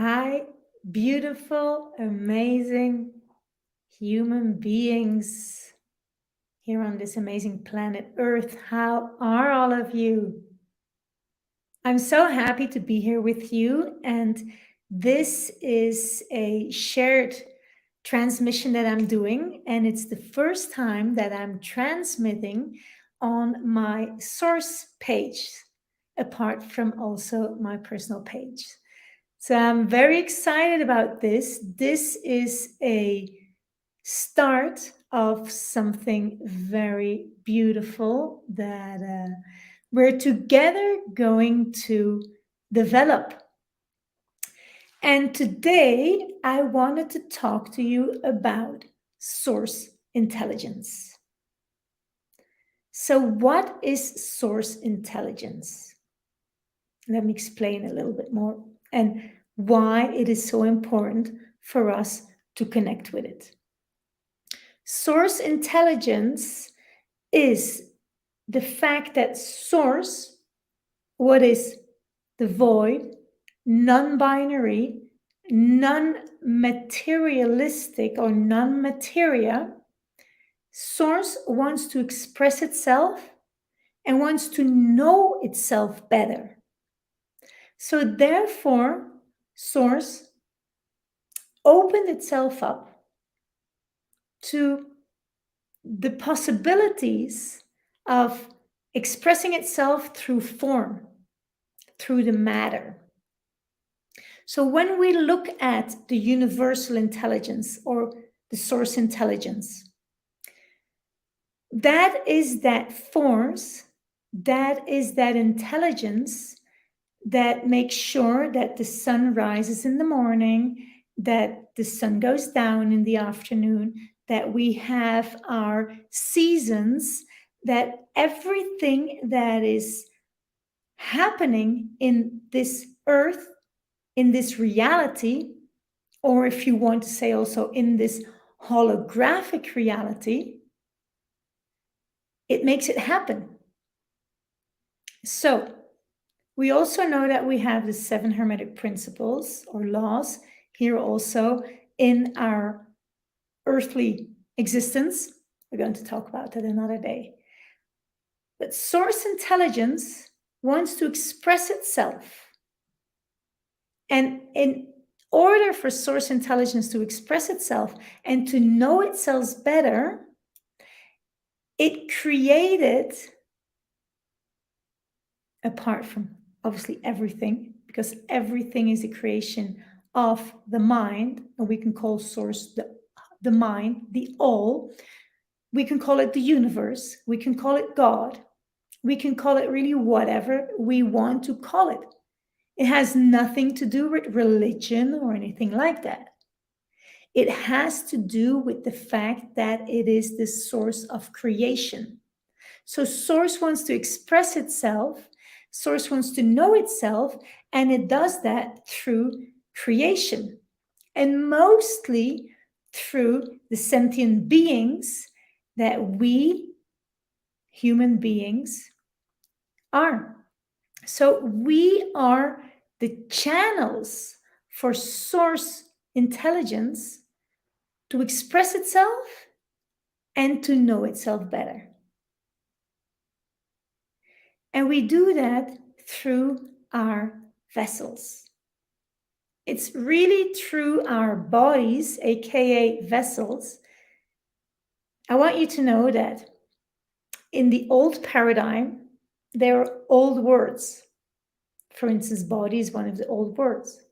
Hi, beautiful, amazing human beings here on this amazing planet Earth. How are all of you? I'm so happy to be here with you, and this is a shared transmission that I'm doing, and it's the first time that I'm transmitting on my source page, apart from also my personal page. So I'm very excited about this. This is a start of something very beautiful that we're together going to develop. And today I wanted to talk to you about source intelligence. So, what is source intelligence? Let me explain a little bit more and why it is so important for us to connect with it. Source intelligence is the fact that source, what is the void, non-binary, non-materialistic or non-materia, source wants to express itself and wants to know itself better. So therefore, source opened itself up to the possibilities of expressing itself through form, through the matter. So when we look at the universal intelligence or the source intelligence, that is that force, that is that intelligence that makes sure that the sun rises in the morning, that the sun goes down in the afternoon, that we have our seasons, that everything that is happening in this earth, in this reality, or if you want to say also in this holographic reality, it makes it happen. So, we also know that we have the 7 Hermetic principles or laws here also in our earthly existence. We're going to talk about that another day. But source intelligence wants to express itself. And in order for source intelligence to express itself and to know itself better, it created, apart from obviously everything, because everything is a creation of the mind, and we can call source the mind, the all. We can call it the universe. We can call it God. We can call it really whatever we want to call it. It has nothing to do with religion or anything like that. It has to do with the fact that it is the source of creation. So source wants to express itself, source wants to know itself, and it does that through creation, and mostly through the sentient beings that we, human beings, are. So we are the channels for source intelligence to express itself and to know itself better. And we do that through our vessels. It's really through our bodies, aka vessels. I want you to know that in the old paradigm, there are old words. For instance, body is one of the old words.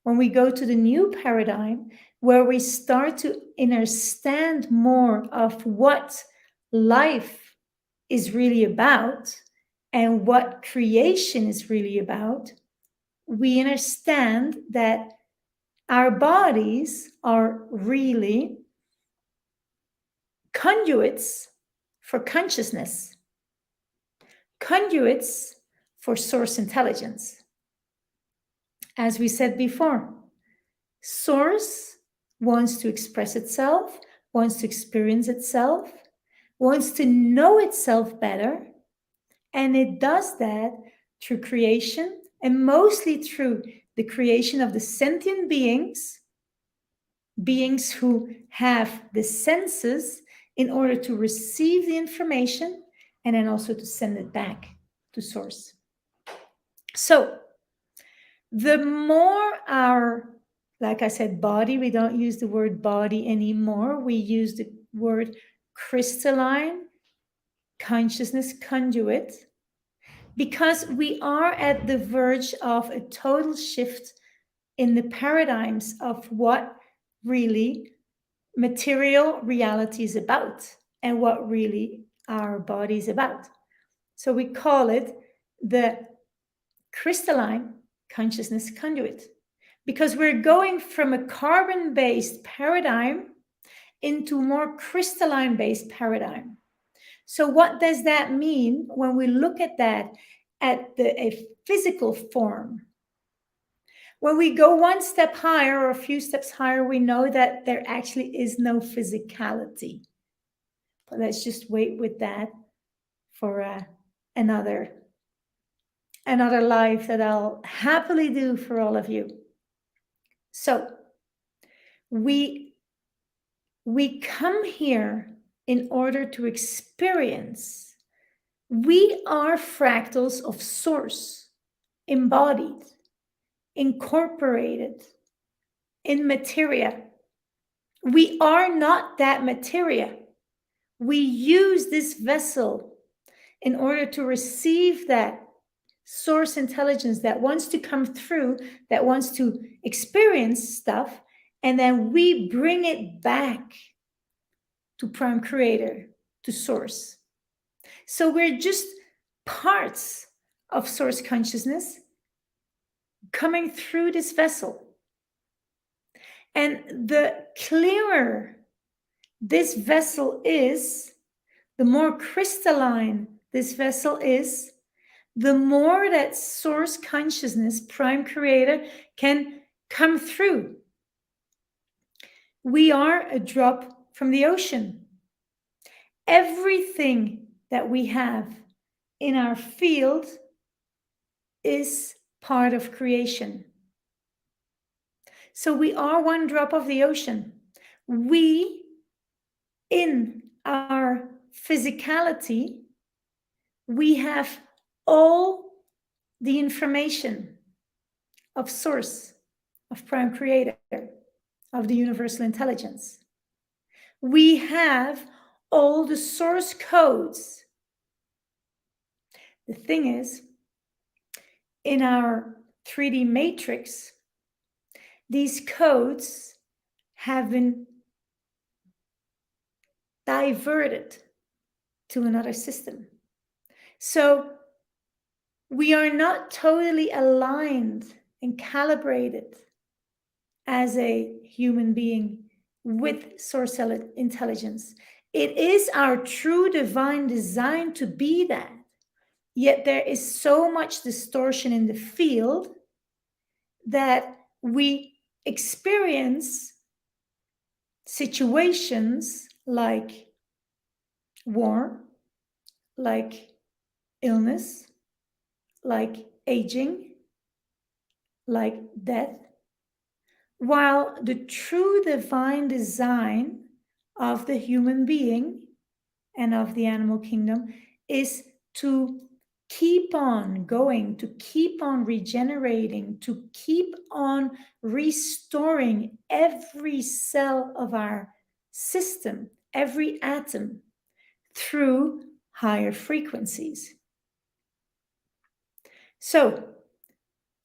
When we go to the new paradigm, where we start to understand more of what life is really about and what creation is really about, we understand that our bodies are really conduits for consciousness, conduits for source intelligence. As we said before, source wants to express itself, wants to experience itself, wants to know itself better, and it does that through creation and mostly through the creation of the sentient beings, beings who have the senses in order to receive the information and then also to send it back to source. So the more our, like I said, body, we don't use the word body anymore. We use the word crystalline consciousness conduit, because we are at the verge of a total shift in the paradigms of what really material reality is about and what really our body is about. So we call it the crystalline consciousness conduit, because we're going from a carbon-based paradigm into a more crystalline-based paradigm. So what does that mean when we look at that at a physical form? When we go one step higher or a few steps higher, we know that there actually is no physicality. But let's just wait with that for another life that I'll happily do for all of you. So we come here in order to experience. We are fractals of source, embodied, incorporated in materia. We are not that materia. We use this vessel in order to receive that source intelligence that wants to come through, that wants to experience stuff, and then we bring it back to Prime Creator, to Source. So we're just parts of Source consciousness coming through this vessel. And the clearer this vessel is, the more crystalline this vessel is, the more that source consciousness, Prime Creator, can come through. We are a drop from the ocean. Everything that we have in our field is part of creation. So we are one drop of the ocean. We, in our physicality, we have all the information of source, of Prime Creator, of the universal intelligence. We have all the source codes. The thing is, in our 3D matrix, these codes have been diverted to another system. So we are not totally aligned and calibrated as a human being with source intelligence. It is our true divine design to be that. Yet there is so much distortion in the field that we experience situations like war, like illness, like aging, like death, while the true divine design of the human being and of the animal kingdom is to keep on going, to keep on regenerating, to keep on restoring every cell of our system, every atom, through higher frequencies. So,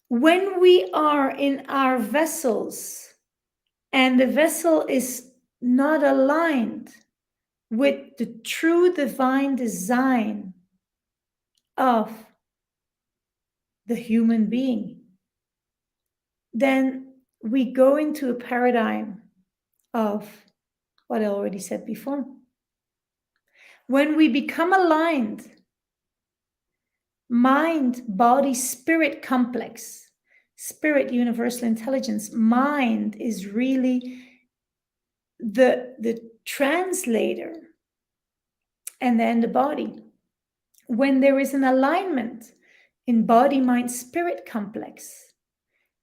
when we are in our vessels and the vessel is not aligned with the true divine design of the human being, then we go into a paradigm of what I already said before. When we become aligned, mind, body, spirit complex, spirit, universal intelligence, mind is really the translator, and then the body. When there is an alignment in body, mind, spirit complex,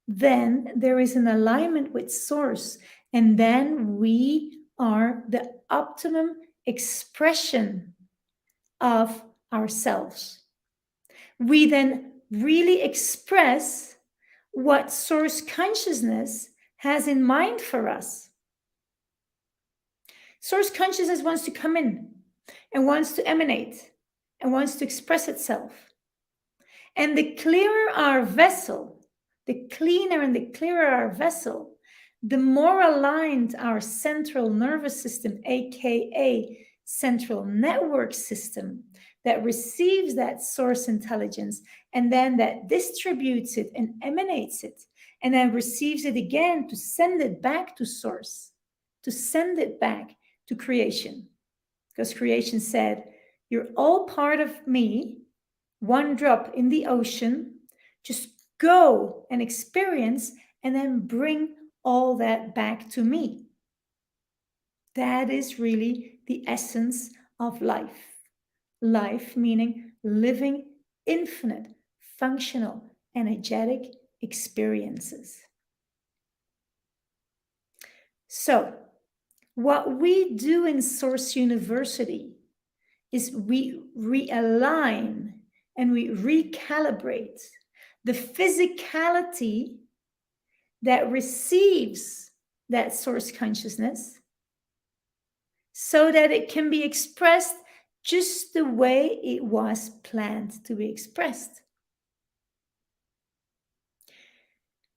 then there is an alignment with source, and then we are the optimum expression of ourselves. We then really express what source consciousness has in mind for us. Source consciousness wants to come in and wants to emanate and wants to express itself. And the clearer our vessel, the cleaner and the clearer our vessel, the more aligned our central nervous system, aka central network system, that receives that source intelligence and then that distributes it and emanates it, and then receives it again to send it back to source, to send it back to creation. Because creation said, you're all part of me, one drop in the ocean, just go and experience and then bring all that back to me. That is really the essence of life. Life meaning living infinite, functional, energetic experiences. So, what we do in Source University is we realign and we recalibrate the physicality that receives that source consciousness so that it can be expressed just the way it was planned to be expressed.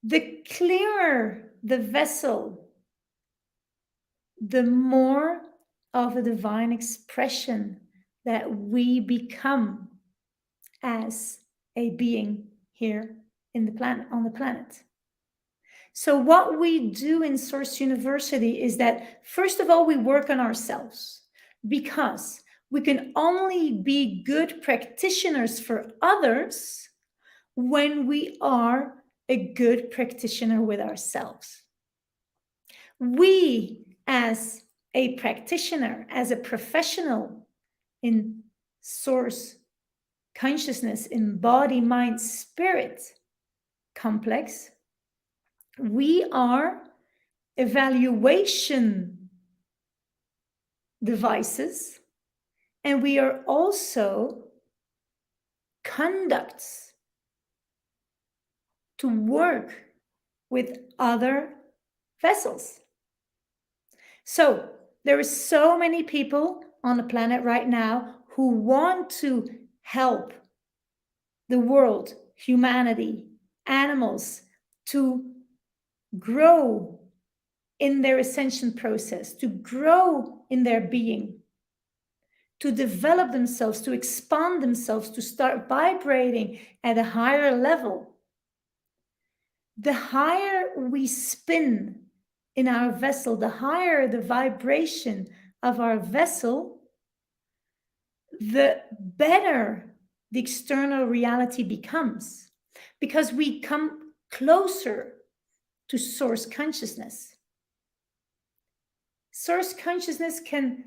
The clearer the vessel, the more of a divine expression that we become as a being here in the planet, on the planet. So what we do in Source University is that, first of all, we work on ourselves, because we can only be good practitioners for others when we are a good practitioner with ourselves. We, as a practitioner, as a professional in source consciousness, in body, mind, spirit complex, we are evaluation devices, and we are also conducts to work with other vessels. So there are so many people on the planet right now who want to help the world, humanity, animals, to grow in their ascension process, to grow in their being, to develop themselves, to expand themselves, to start vibrating at a higher level. The higher we spin in our vessel, the higher the vibration of our vessel, the better the external reality becomes, because we come closer to source consciousness. Source consciousness can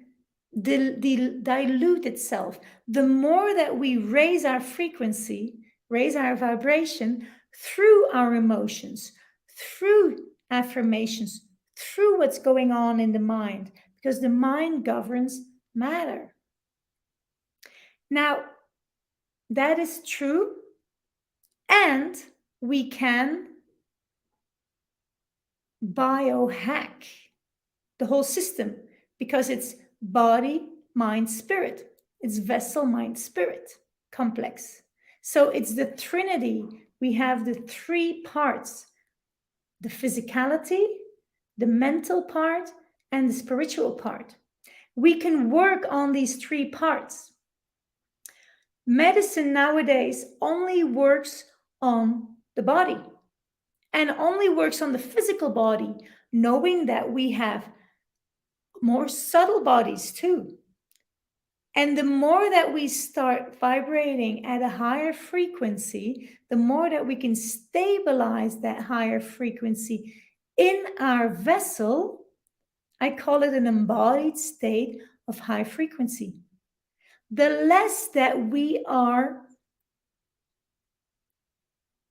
dilute itself. The more that we raise our frequency, raise our vibration through our emotions, through affirmations, through what's going on in the mind, because the mind governs matter. Now, that is true, and we can biohack the whole system, because it's body, mind, spirit. It's vessel, mind, spirit complex. So it's the trinity. We have the three parts: the physicality, the mental part, and the spiritual part. We can work on these three parts. Medicine nowadays only works on the body and only works on the physical body, knowing that we have more subtle bodies too. And the more that we start vibrating at a higher frequency, the more that we can stabilize that higher frequency in our vessel. I call it an embodied state of high frequency. The less that we are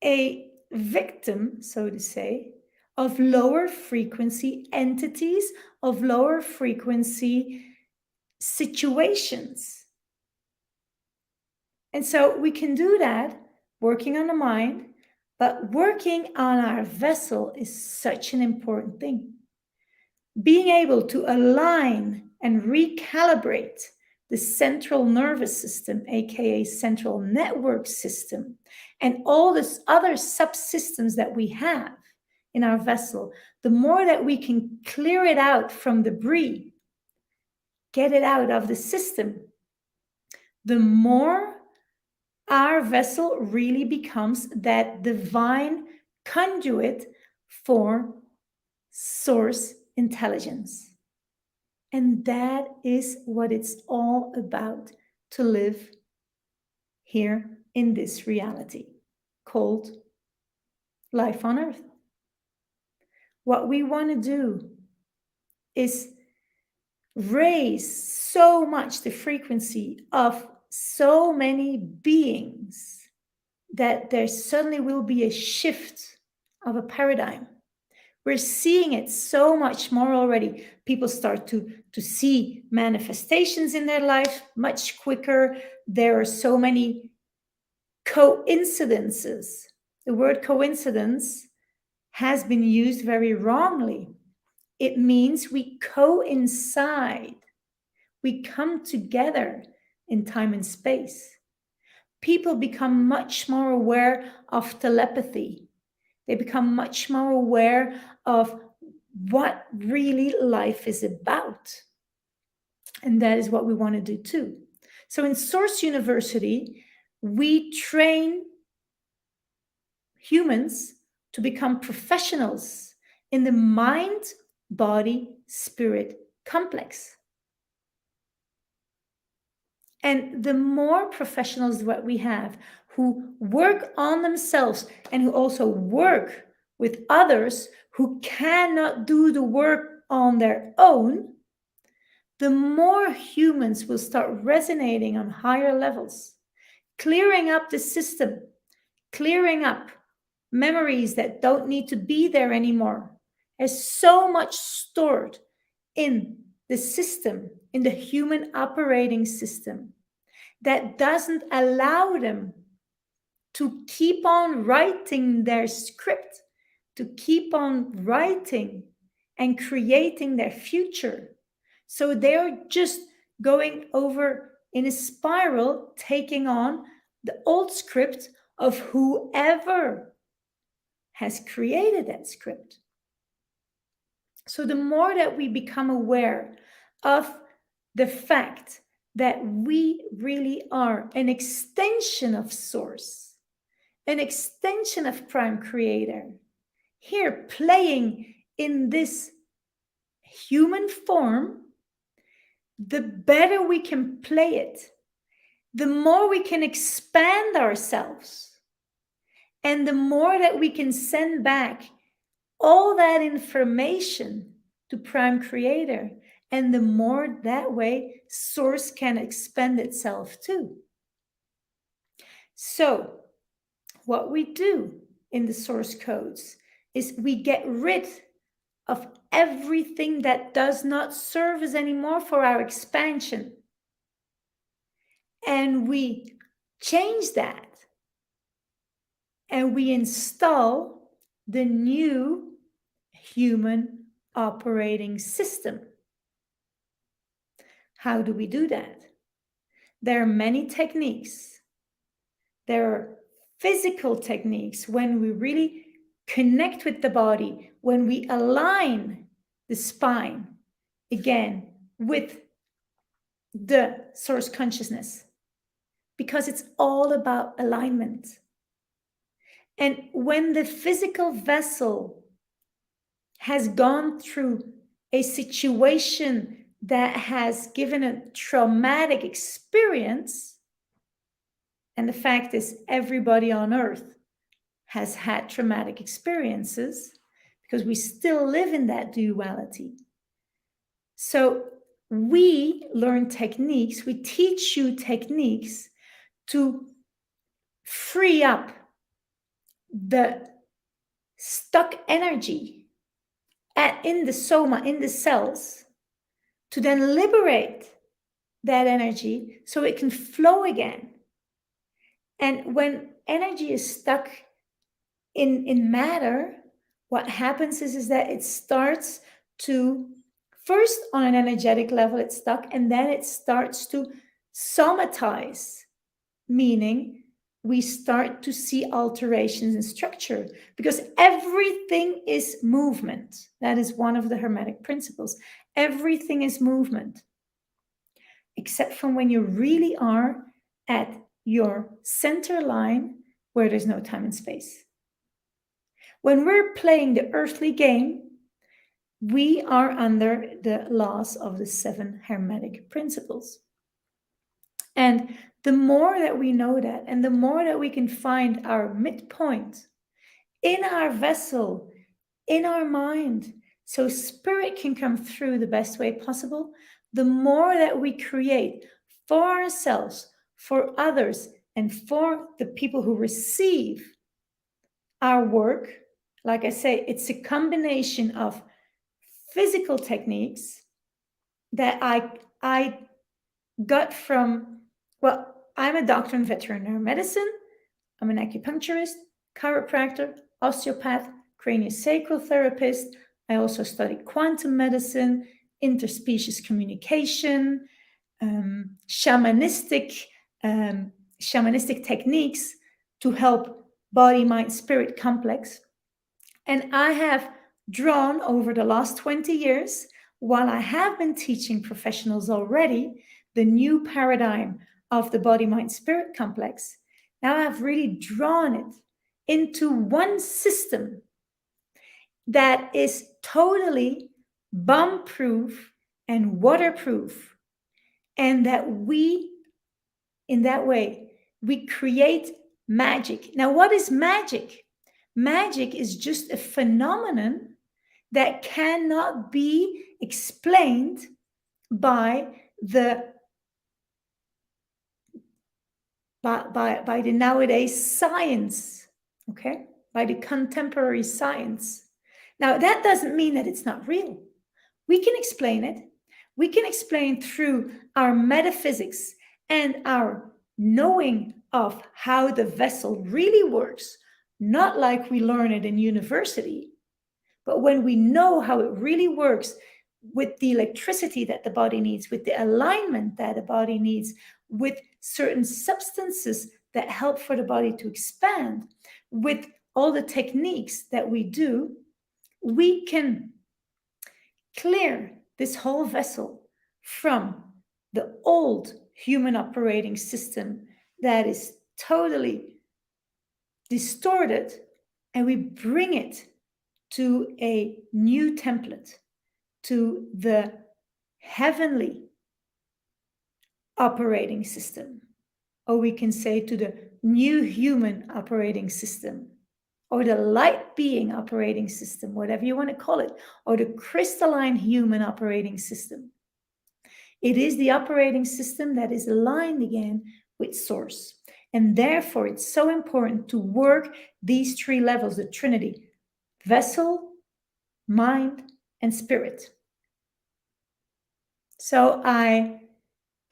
a victim, so to say, of lower frequency entities, of lower frequency situations. And so we can do that working on the mind, but working on our vessel is such an important thing. Being able to align and recalibrate the central nervous system, aka central network system, and all this other subsystems that we have in our vessel, the more that we can clear it out from debris, get it out of the system, the more our vessel really becomes that divine conduit for source intelligence. And that is what it's all about, to live here in this reality called life on earth. What we want to do is raise so much the frequency of so many beings that there suddenly will be a shift of a paradigm. We're seeing it so much more already. People start to see manifestations in their life much quicker. There are so many coincidences. The word coincidence has been used very wrongly. It means we coincide. We come together in time and space. People become much more aware of telepathy. They become much more aware of what really life is about. And that is what we want to do too. So in Source University, we train humans to become professionals in the mind, body, spirit complex. And the more professionals that we have who work on themselves and who also work with others who cannot do the work on their own, the more humans will start resonating on higher levels, clearing up the system, clearing up memories that don't need to be there anymore. There's so much stored in the system, in the human operating system, that doesn't allow them to keep on writing their script, to keep on writing and creating their future. So they're just going over in a spiral, taking on the old script of whoever has created that script. So the more that we become aware of the fact that we really are an extension of Source, an extension of Prime Creator, here playing in this human form, the better we can play it, the more we can expand ourselves, and the more that we can send back all that information to Prime Creator, and the more that way Source can expand itself too. So what we do in the source codes is we get rid of everything that does not serve us anymore for our expansion. And we change that. And we install the new human operating system. How do we do that? There are many techniques. There are physical techniques when we really connect with the body, when we align the spine, again, with the source consciousness, because it's all about alignment. And when the physical vessel has gone through a situation that has given a traumatic experience, and the fact is everybody on earth has had traumatic experiences because we still live in that duality. So we learn techniques, we teach you techniques to free up the stuck energy in the soma, in the cells, to then liberate that energy so it can flow again. And when energy is stuck in matter, what happens is that it starts to, first on an energetic level, it's stuck, and then it starts to somatize, meaning we start to see alterations in structure, because everything is movement. That is one of the Hermetic principles. Everything is movement, except from when you really are at your center line where there's no time and space. When we're playing the earthly game, we are under the laws of the 7 Hermetic principles. And the more that we know that, and the more that we can find our midpoint in our vessel, in our mind, so spirit can come through the best way possible, the more that we create for ourselves, for others, and for the people who receive our work. Like I say, it's a combination of physical techniques that I got from, well, I'm a doctor in veterinary medicine. I'm an acupuncturist, chiropractor, osteopath, craniosacral therapist. I also studied quantum medicine, interspecies communication, shamanistic techniques to help body, mind, spirit complex. And I have drawn over the last 20 years, while I have been teaching professionals already the new paradigm of the body, mind, spirit complex, now I've really drawn it into one system that is totally bomb-proof and waterproof, and that we, in that way, we create magic. Now, what is magic? Magic is just a phenomenon that cannot be explained by the nowadays science, okay? By the contemporary science. Now, that doesn't mean that it's not real. We can explain it. We can explain through our metaphysics and our knowing of how the vessel really works, not like we learn it in university, but when we know how it really works with the electricity that the body needs, with the alignment that the body needs, with certain substances that help for the body to expand, with all the techniques that we do, we can clear this whole vessel from the old human operating system that is totally distorted, and we bring it to a new template, to the heavenly operating system, or we can say to the new human operating system, or the light being operating system, whatever you want to call it, or the crystalline human operating system. It is the operating system that is aligned again with source. And therefore, it's so important to work these 3 levels, the Trinity: vessel, mind, and spirit. So I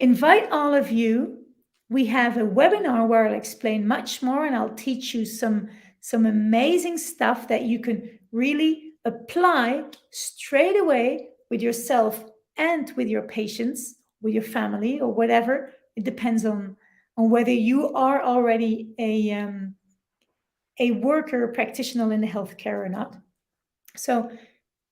invite all of you. We have a webinar where I'll explain much more, and I'll teach you some amazing stuff that you can really apply straight away with yourself and with your patients, with your family, or whatever. It depends on whether you are already a worker, a practitioner in the healthcare or not. So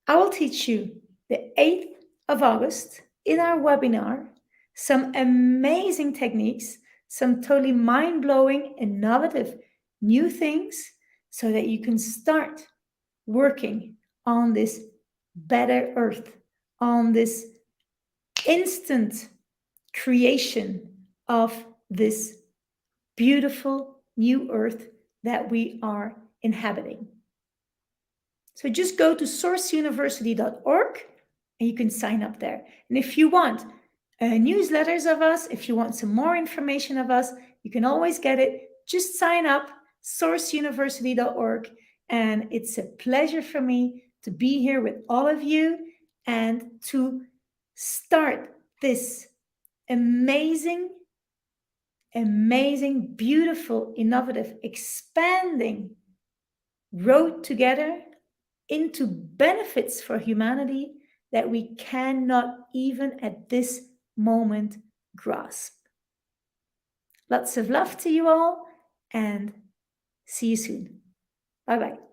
I will teach you the 8th of August in our webinar some amazing techniques, some totally mind-blowing, innovative, new things, so that you can start working on this better earth, on this instant creation of this beautiful new earth that we are inhabiting. So just go to sourceuniversity.org and you can sign up there. And if you want newsletters of us, if you want some more information of us, you can always get it. Just sign up, sourceuniversity.org. And it's a pleasure for me to be here with all of you and to start this amazing, beautiful, innovative, expanding road together into benefits for humanity that we cannot even at this moment grasp. Lots of love to you all, and see you soon. Bye bye.